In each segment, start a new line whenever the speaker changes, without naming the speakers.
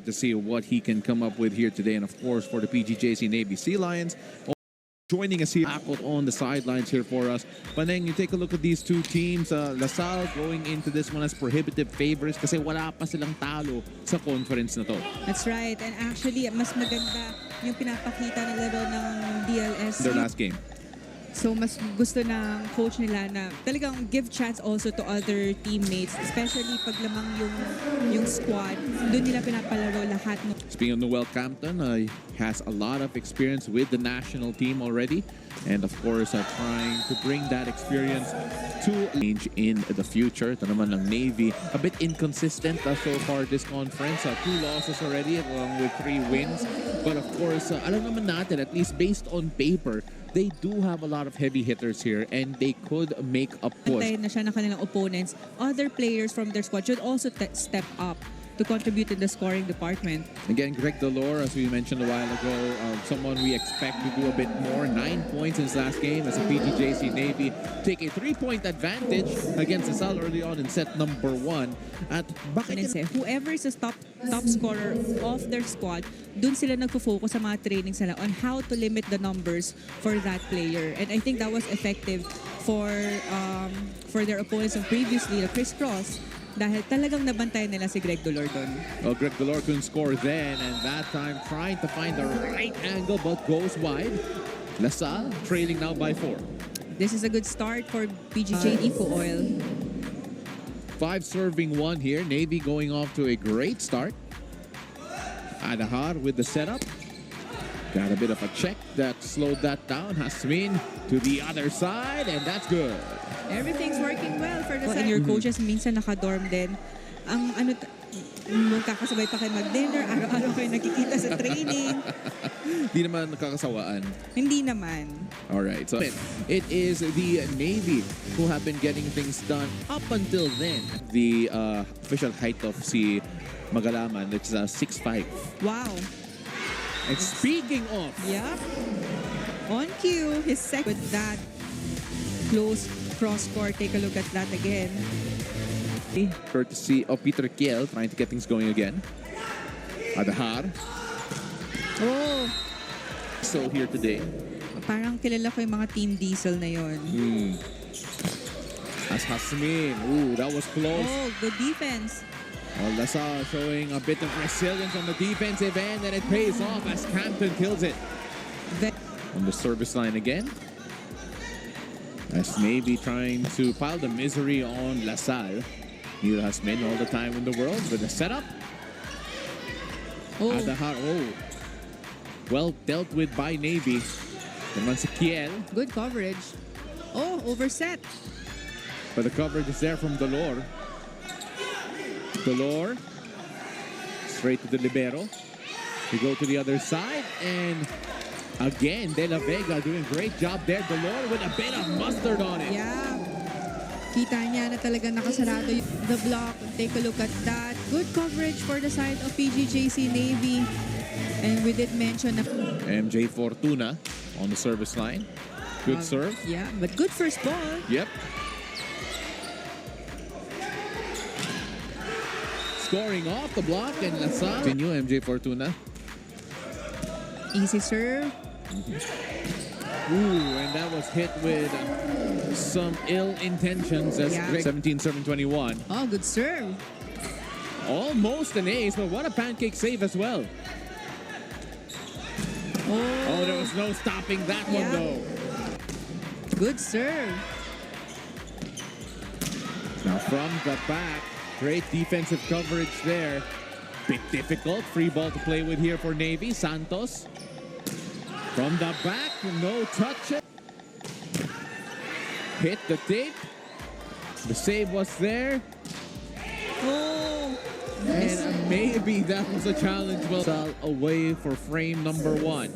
to see what he can come up with here today. And of course, for the PGJC Navy Sea Lions, joining us here out on the sidelines here for us. But then you take a look at these two teams. LaSalle going into this one as prohibitive favorites kasi wala pa silang talo sa conference na to.
That's right. And actually, mas maganda yung pinapakita na level ng DLS.
Their last game.
So mas gusto ng coach nila na talagang give chance also to other teammates, especially pag lamang yung squad. Doon nila pinapalaro lahat.
Speaking of Noel Campton, he has a lot of experience with the national team already. And of course, trying to bring that experience to change in the future. Ito naman ng Navy, a bit inconsistent so far this conference. 2 losses already along with 3 wins. But of course, alam naman natin, at least based on paper, they do have a lot of heavy hitters here and they could make a push.
Antayin na siya ng kanilang opponents. Other players from their squad should also step up to contribute in the scoring department.
Again, Greg Delor, as we mentioned a while ago, someone we expect to do a bit more. 9 points in his last game as a PGJC Navy take a 3-point advantage against LaSalle early on in set number 1. At bakit
whoever is the top scorer of their squad, dun sila nagfo-focus sa mga trainings nila on how to limit the numbers for that player. And I think that was effective for their opponents previously, the Chris Cross. Dahil talagang nabantayan nila si Greg Dolor doon.
Well, Greg Dolor couldn't score then, and that time trying to find the right angle but goes wide. LaSalle trailing now by 4.
This is a good start for PGJ Eco Oil.
5 serving 1 here. Navy going off to a great start. Adahar with the setup. Got a bit of a check that slowed that down. Hasmin to the other side, and that's good.
Everything's working well for the side. And your coaches minsan nakadorm din. Ang magkakasabay pa kayo mag-dinner, araw-araw kayo nakikita sa training.
Hindi naman nakakasawaan.
Hindi naman.
Alright, so it is the Navy who have been getting things done up until then. The official height of si Magalaman, it's 6'5".
Wow.
And speaking of...
Yep. On cue, his second with that close cross court. Take a look at that again.
Courtesy of Peter Kiel trying to get things going again. Adahar.
Oh.
So here today.
Parang kilala ko yung mga Team Diesel na yon.
As Hasmin. Ooh, that was close.
Oh, good defense.
Well, LaSalle showing a bit of resilience on the defensive end, and it pays off as Campton kills it. On the service line again. As Navy trying to pile the misery on LaSalle. Neil Hasmin all the time in the world with the setup.
Oh.
Adahar, well dealt with by Navy. Naman si Kiel.
Good coverage. Oh, overset.
But the coverage is there from Dolor. Dolor. Straight to the libero. We go to the other side and again, De La Vega doing a great job there. Dolor with a bit of mustard on it.
Yeah. Kita niya na talaga nakasarado the block. Take a look at that. Good coverage for the side of PGJC Navy. And we did mention na
MJ Fortuna on the service line. Good serve.
Yeah, but good first ball.
Yep. Scoring off the block and LaSalle. Continue, MJ Fortuna.
Easy serve.
Ooh, and that was hit with some ill intentions as 17-7-21.
Oh, good serve.
Almost an ace, but what a pancake save as well. Oh, there was no stopping that one though.
Good serve.
Now from the back, great defensive coverage there. Bit difficult, free ball to play with here for Navy. Santos. From the back, no touch. Hit the tape. The save was there.
Oh.
And maybe that was a challenge. Well, away for frame number 1.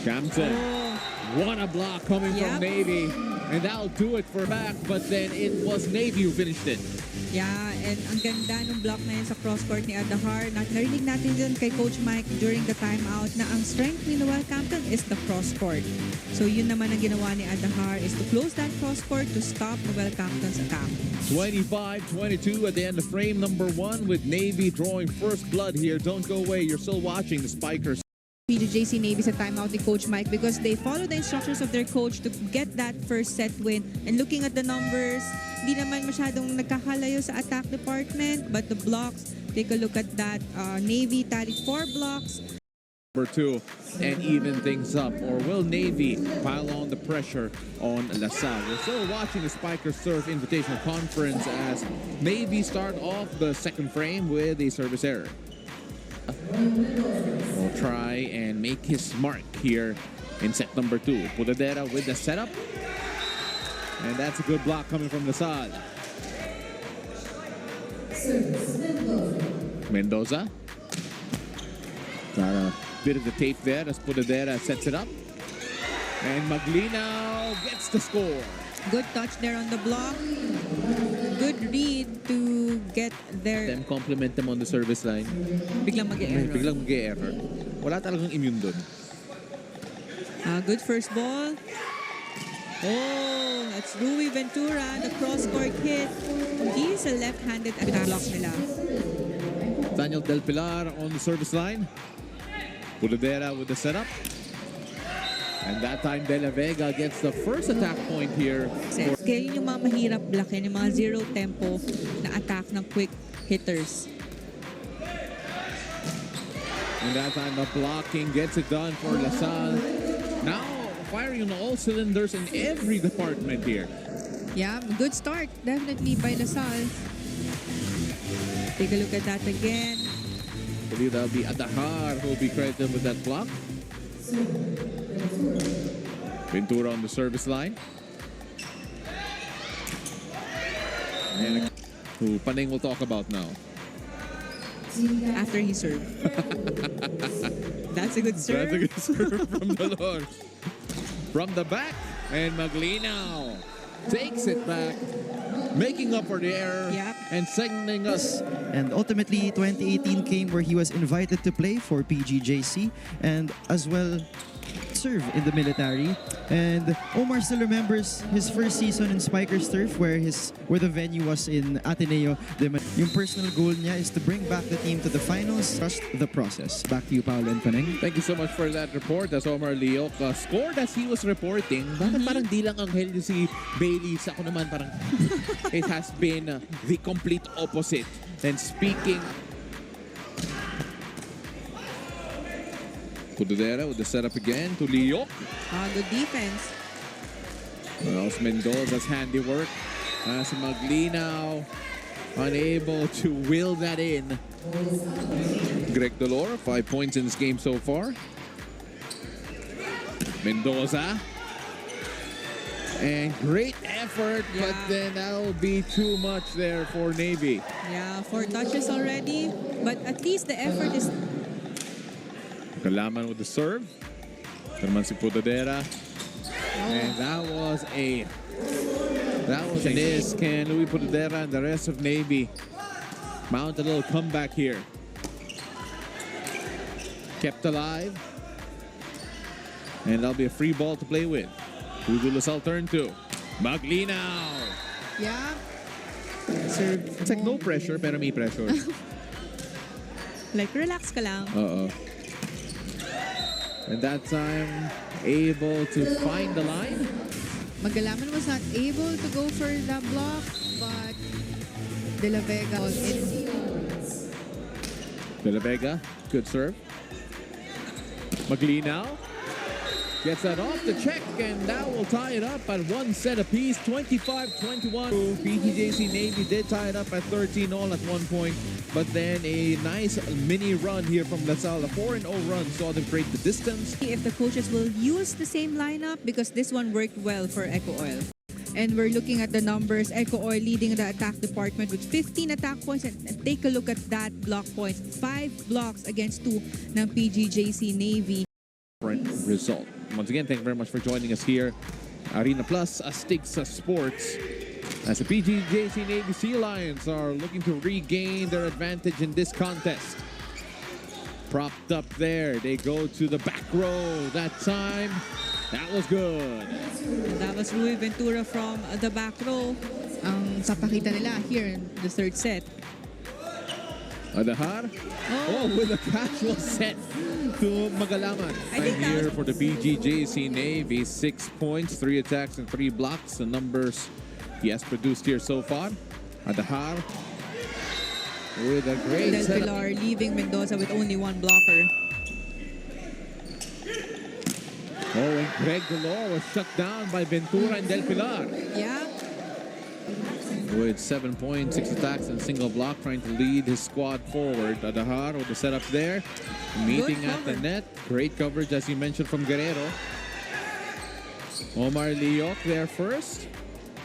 Campton. What a block coming from Navy. And that'll do it for back, but then it was Navy who finished it.
Yeah, and ang ganda ng block na yun sa cross-court ni Adahar. Narinig natin dun kay Coach Mike during the timeout na ang strength ni Noel Campton is the cross-court. So yun naman ang ginawa ni Adahar is to close that cross-court to stop Noel Campton's attack.
25-22 at the end of frame number 1 with Navy drawing first blood here. Don't go away. You're still watching the Spikers.
PGJC Navy sa timeout ni Coach Mike because they follow the instructions of their coach to get that first set win. And looking at the numbers, di naman masyadong nagkakalayo sa attack department, but the blocks, take a look at that. Navy tallied 4 blocks.
Number 2 and even things up, or will Navy pile on the pressure on LaSalle? We're still watching the Spikers Surf Invitational Conference as Navy start off the second frame with a service error. Will try and make his mark here in set number 2. Pudadera with the setup. And that's a good block coming from LaSalle. Mendoza. Got a bit of the tape there as Pudadera sets it up. And Maglinaw gets the score.
Good touch there on the block. Good read to get there.
Them compliment them on the service line.
Biglang mag-error.
Biglang mag-error. Wala talagang immune dun.
Good first ball. Oh, that's Rui Ventura, the cross-court hit. He's a left-handed attack block nila.
Daniel Del Pilar on the service line. Pudadera with the setup. And that time, De La Vega gets the first attack point here.
Kaya yun yung mga mahirap blockin, yung mga zero tempo na attack ng quick hitters.
And that time, the blocking gets it done for LaSalle. Now, firing on all cylinders in every department here.
Yeah, good start. Definitely by LaSalle. Take a look at that again.
I believe that'll be Adahar who will be credited with that block. Ventura on the service line. And who Paning will talk about now.
After he served. That's a good serve.
That's a good serve from Dolor. From the back, and Maglinaw takes it back, making up for the error and sending us.
And ultimately, 2018 came where he was invited to play for PGJC and as well serve in the military. And Omar still remembers his first season in Spikers Turf where the venue was in Ateneo. Yung personal goal niya is to bring back the team to the finals. Trust the process. Back to you, Paolo and Paneng.
Thank you so much for that report. As Omar Leoc scored as he was reporting. Bakit parang di lang anghel yung si Bailey? Sa ako naman parang it has been the complete opposite. And speaking, Pudadera with the setup again to Leoc.
Good defense.
That was Mendoza's handiwork. As Maglinaw unable to will that in. Greg Dolor, 5 points in this game so far. Mendoza. And great effort, but then that will be too much there for Navy.
Yeah, 4 touches already, but at least the effort is...
Kalaman with the serve. Ito naman si Pudadera. And that was a miss. Can Louis Pudadera and the rest of Navy mount a little comeback here? Kept alive. And that'll be a free ball to play with. Who will LaSalle turn to? Maglinaw.
Yeah.
Serve. It's like no pressure, pero may pressure.
Like, relax ka lang.
And that time, able to find the line.
Magalaman was not able to go for the block, but De La Vega was in.
De La Vega, good serve. Maglinaw gets that off the check, and that will tie it up at 1 set apiece, 25-21. PTJC Navy did tie it up at 13 all at one point, but then a nice mini run here from LaSalle. A 4-0 run saw them break the distance.
If the coaches will use the same lineup, because this one worked well for Eco Oil. And we're looking at the numbers. Eco Oil leading the attack department with 15 attack points. And take a look at that block points. 5 blocks against 2 ng PGJC Navy.
Result. Once again, thank you very much for joining us here. Arena Plus, Astigsa Sports. As the PGJC Navy Sea Lions are looking to regain their advantage in this contest. Propped up there, they go to the back row that time. That was good.
That was Rui Ventura from the back row. Ang papakita nila here in the third set.
Adahar. Oh, with a casual set to Magalaman.
I think that
Here
was-
for the PGJC Navy, 6 points, 3 attacks, and 3 blocks. The numbers he has produced here so far. Adahar with a great
Del
setup.
Pilar leaving Mendoza with only 1 blocker.
Oh, and Greg Delor was shut down by Ventura and Del Pilar.
Yeah.
With 7 points, 6 attacks, and a single block, trying to lead his squad forward. Adahar with the setup there. Meeting
Good
at the
cover.
net. Great coverage, as you mentioned, from Guerrero. Omar Leoc there first.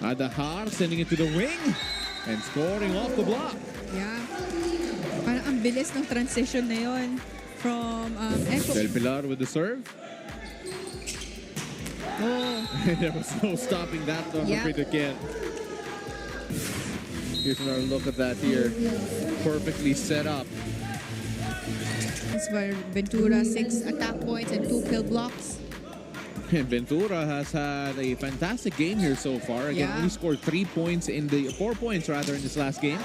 Adahar sending it to the wing and scoring off the block.
Yeah. Parang ang bilis ng transition na yon from Echo.
Del Pilar with the serve.
Oh,
There was no stopping that from
Yeah.
Peter Ken. Here's another look at that here. Perfectly set up.
it's for Ventura, 6 attack points and 2 kill blocks.
And Ventura has had a fantastic game here so far. Again,
Yeah.
only scored 4 points in this last game.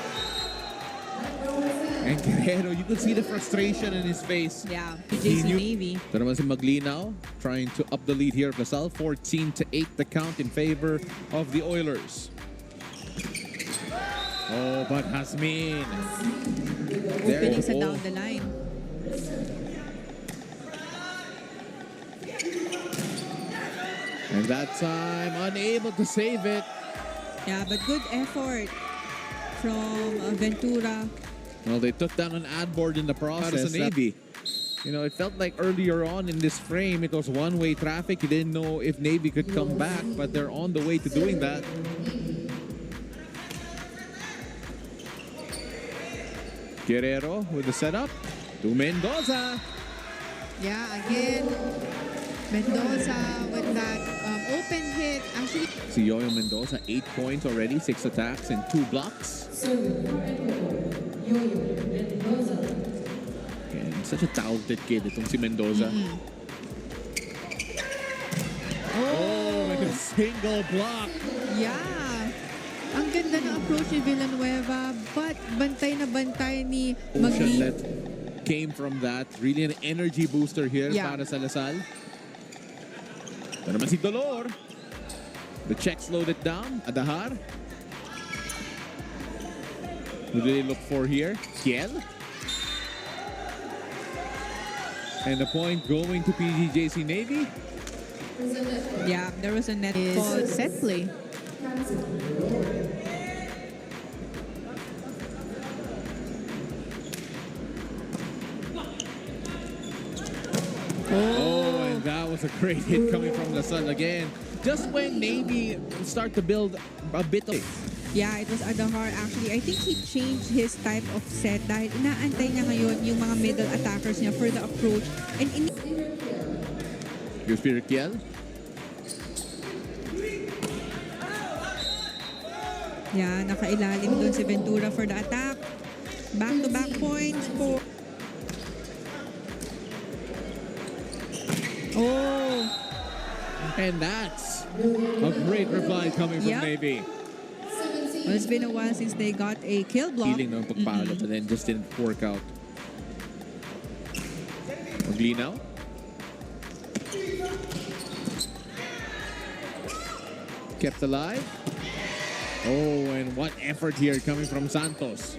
And Guerrero, you could see the frustration in his face.
Yeah,
He
PJC
knew-
Navy.
Ito naman si Maglinaw trying to up the lead here of Lasal. 14-8 the count in favor of the Oilers. Oh, but Hasmin.
Opening sa
oh.
down the line.
And that time, unable to save it.
Yeah, but good effort from Ventura.
Well, they took down an ad board in the process. Navy. You know, it felt like earlier on in this frame, it was one-way traffic. You didn't know if Navy could come back, but they're on the way to doing that. Guerrero with the setup to Mendoza.
Yeah, again, Mendoza with that open hit. Actually,
Si Yoyo Mendoza, 8 points already, 6 attacks and 2 blocks. And such a talented kid itong si Mendoza. Oh, and a single block.
yeah. Ang ganda ng approach ni Villanueva, but bantay na bantay ni
Motion
Magli.
that came from that. Really an energy booster here
Yeah.
para sa Lasal. Ito naman si Dolor. The check slowed it down. Adahar. Who do they look for here? Kiel. And the point going to PGJC Navy.
Yeah, there was a net called set play.
Oh, and that was a great hit coming from Lasal again. Just when Navy start to build a bit of...
Yeah, it was Adahar actually. I think he changed his type of set dahil inaantay niya ngayon yung mga middle attackers niya for the approach. And
Here's Peter Kiel.
yeah, nakailalim doon si Ventura for the attack. Back-to-back points for... Oh,
And that's a great reply coming from
Yep.
Navy.
well, it's been a while since they got a kill block.
Feeling ng pagpalo, but then just didn't work out. Maglinaw. Kept alive. Oh, and what effort here coming from Santos.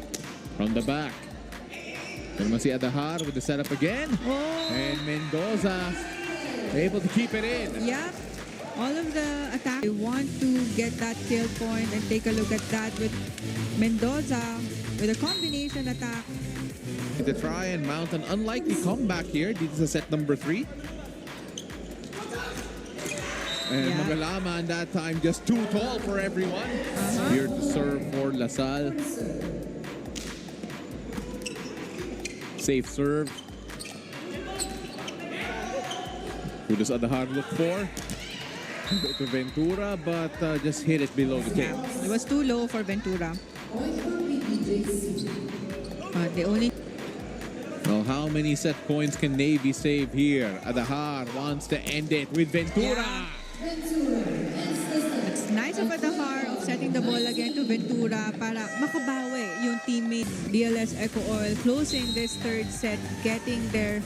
From the back. Then naman si Adahar with the setup again.
Oh,
And Mendoza able to keep it in.
yeah. All of the attack, they want to get that kill point and take a look at that with Mendoza with a combination attack.
To try and mount an unlikely comeback here. This is set number 3. And
Yeah.
Magalaman that time just too tall for everyone. Here to serve for Lasal. Safe serve. Who does Adahar look for? to Ventura, but just hit it below the
Yeah,
tail.
it was too low for Ventura. The only
Well, how many set points can Navy save here? Adahar wants to end it with Ventura.
It's nice of Adahar of setting the ball again to Ventura para makabawi yung teammate. DLS Eco Oil closing this third set, getting their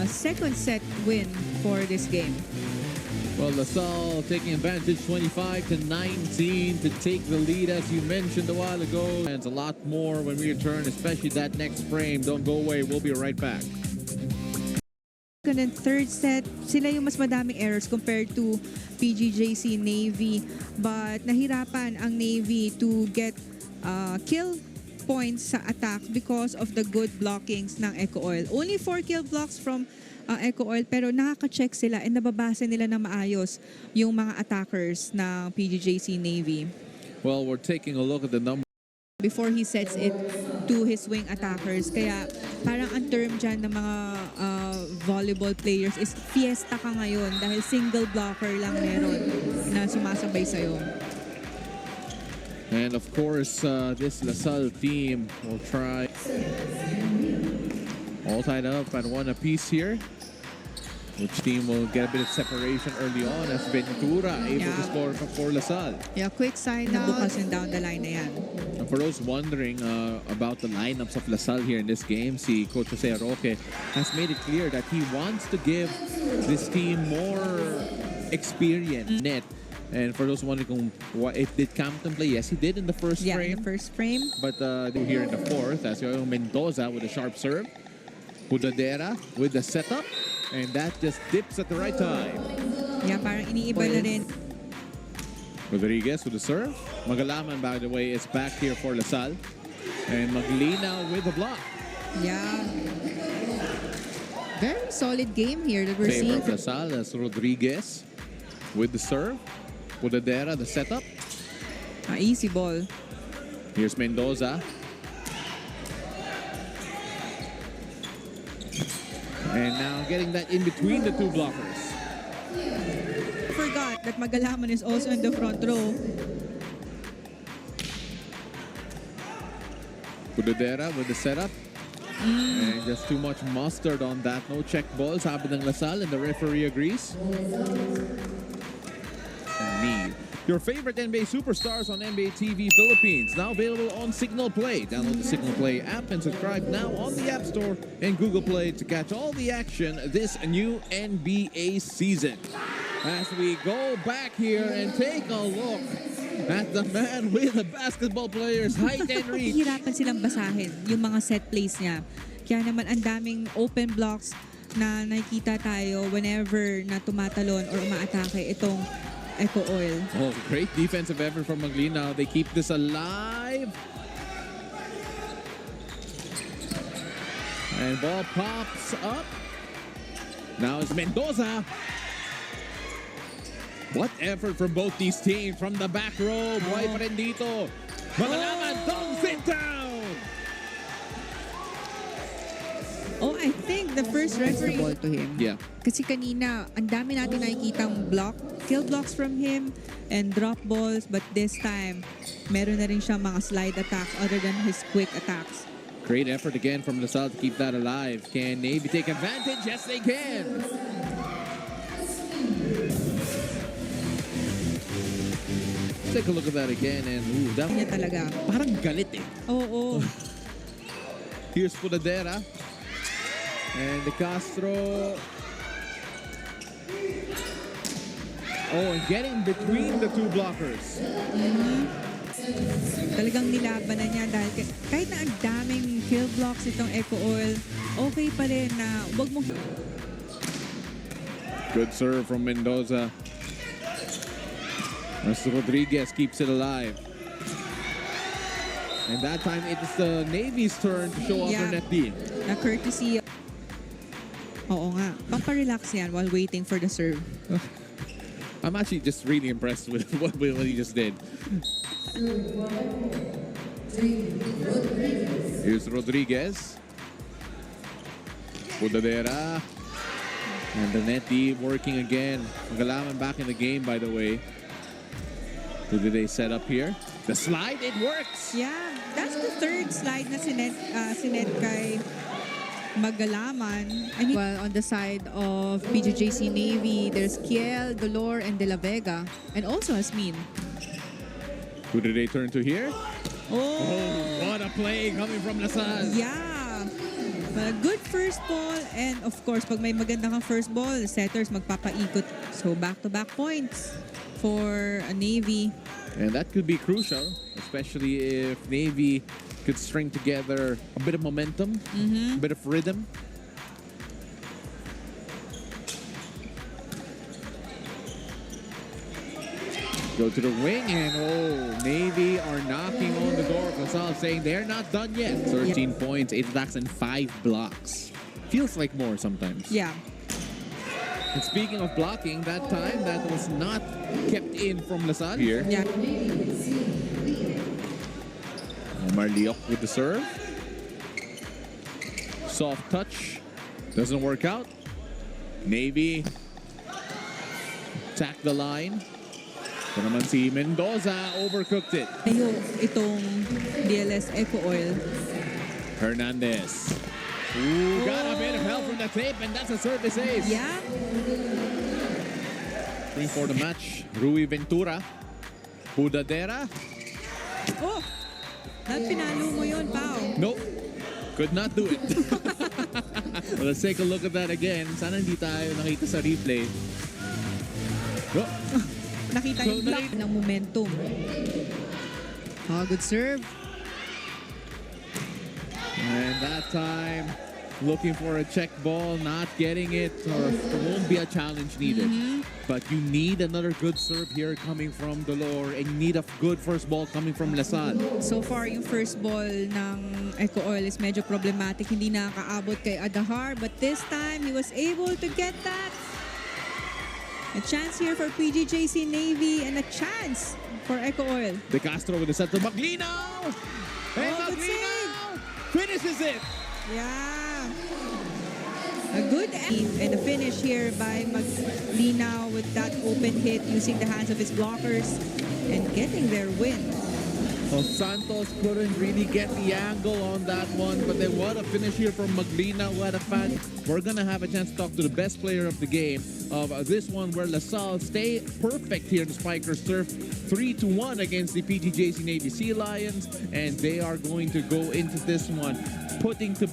second set win for this game.
Well, LaSalle taking advantage 25-19 to take the lead, as you mentioned a while ago. And it's a lot more when we return, especially that next frame. Don't go away. We'll be right back.
Second and third set, sila yung mas madaming errors compared to PGJC Navy. But nahirapan ang Navy to get kill points sa attacks because of the good blockings ng Eco Oil. Only 4 kill blocks from Eco Oil, pero nakaka-check sila and nababasa nila na maayos yung mga attackers ng PGJC Navy.
Well, we're taking a look at the number.
Before he sets it to his wing attackers. Kaya parang ang term dyan ng mga volleyball players is fiesta ka ngayon dahil single blocker lang meron na sumasabay sa'yo.
And of course, this LaSalle team will try. All tied up at 1 apiece here. Which team will get a bit of separation early on as Ventura able to score for LaSalle.
Yeah, quick sign na bukas yung down the line na yan.
And for those wondering about the lineups of LaSalle here in this game, si Coach Jose Roque has made it clear that he wants to give this team more experience. Net. And for those wondering if did Campton play, yes, he did in the first
Yeah,
frame.
in the first frame.
But here in the fourth, as Yoyo Mendoza with a sharp serve. Pudadera with the setup. And that just dips at the right time.
Yeah, parang iniiba na rin.
Rodriguez with the serve. Magalaman, by the way, is back here for LaSalle. And Maglina with the block.
Yeah. Very solid game here that we're
Favor
seeing.
of LaSalle as Rodriguez with the serve. Pudadera, the setup.
Easy ball.
Here's Mendoza. And now getting that in between the two blockers.
Forgot that Magalaman is also in the front row.
Pudadera with the setup. And just too much mustard on that. No check balls. Sabi ng LaSalle and the referee agrees. Need. Your favorite NBA superstars on NBA TV Philippines. Now available on Signal Play. Download the Signal Play app and subscribe now on the App Store and Google Play to catch all the action this new NBA season. As we go back here and take a look at the man with the basketball players' height and reach.
Hirapan silang basahin yung mga set plays niya. Kaya naman ang daming open blocks na nakikita tayo whenever na tumatalon or umaatake itong Eco Oil.
Oh, great defensive effort from Maglina. They keep this alive. And ball pops up. Now it's Mendoza. What effort from both these teams from the back row. Buhay pa rin dito. Magalaman dunks it down.
Oh, I think the first referee ball to him.
Yeah.
Kasi kanina, ang dami natin nakikitang block, kill blocks from him, and drop balls. But this time, meron na rin siyang mga slide attacks other than his quick attacks.
Great effort again from LaSalle to keep that alive. Can Navy take advantage? Yes, they can. Let's take a look at that again. And ooh, that
Niya talaga.
parang galit eh.
Oo.
Here's Pudadera. And De Castro. Oh, and getting between the two blockers.
Talagang nilaban na niya dahil kahit na ang daming kill blocks itong Eco Oil, okay pa rin na wag mo.
Good serve from Mendoza. As Rodriguez keeps it alive. And that time it is the Navy's turn to show off their net D.
Na courtesy. Oo nga. Pamparelax yan while waiting for the serve.
I'm actually just really impressed with what he just did. Here's Rodriguez. Pudadera. And the net D working again. Magalaman back in the game, by the way. Who did they set up here? The slide, it works!
Yeah, that's the third slide na sinet kay Magalaman. And well, on the side of PGJC Navy, there's Kiel, Dolor, and De La Vega. And also Hasmin.
Who did they turn to here?
Oh!
What a play coming from Lasal.
Yeah! But a good first ball. And of course, pag may maganda kang first ball, the setters magpapaikot. So back-to-back points for a Navy.
And that could be crucial, especially if Navy could string together a bit of momentum, a bit of rhythm. Go to the wing, and Navy are knocking on the door of Lasal, saying they're not done yet. 13 points, 8 attacks, and 5 blocks. Feels like more sometimes.
Yeah.
And speaking of blocking, that time that was not kept in from Lasal here.
Yeah.
Omar Liok with the serve. Soft touch. Doesn't work out. Navy attack the line. Ito naman si Mendoza, overcooked it.
Ayun, itong DLS Eco Oil.
Hernandez. Ooh, got a bit of help from the tape, and that's a service ace.
Yeah.
Bring for the match, Rui Ventura. Pudadera.
Oh! Pinalo mo yun, Pao.
Nope. Could not do it. Well, let's take a look at that again. Sana hindi tayo nakita sa replay. Oh.
Nakita yung block ng momentum. Good serve.
And that time, looking for a check ball, not getting it, or there won't be a challenge needed. But you need another good serve here coming from Dolor, and you need a good first ball coming from Lasal.
So far, yung first ball ng Eco Oil is medyo problematic. Hindi nakakaabot kay Adahar. But this time, he was able to get that. A chance here for PGJC Navy and a chance for Eco Oil.
De Castro with the set to Maglino! And
good
Maglino
save.
finishes it!
Yeah. A good aim and a finish here by Maglina with that open hit using the hands of his blockers and getting their win.
Well, Santos couldn't really get the angle on that one, but then what a finish here from Maglina. What a fan. We're going to have a chance to talk to the best player of the game of this one, where Lasal stay perfect here in the Spikers turf. 3-1 against the PGJC Navy Sea Lions, and they are going to go into this one putting to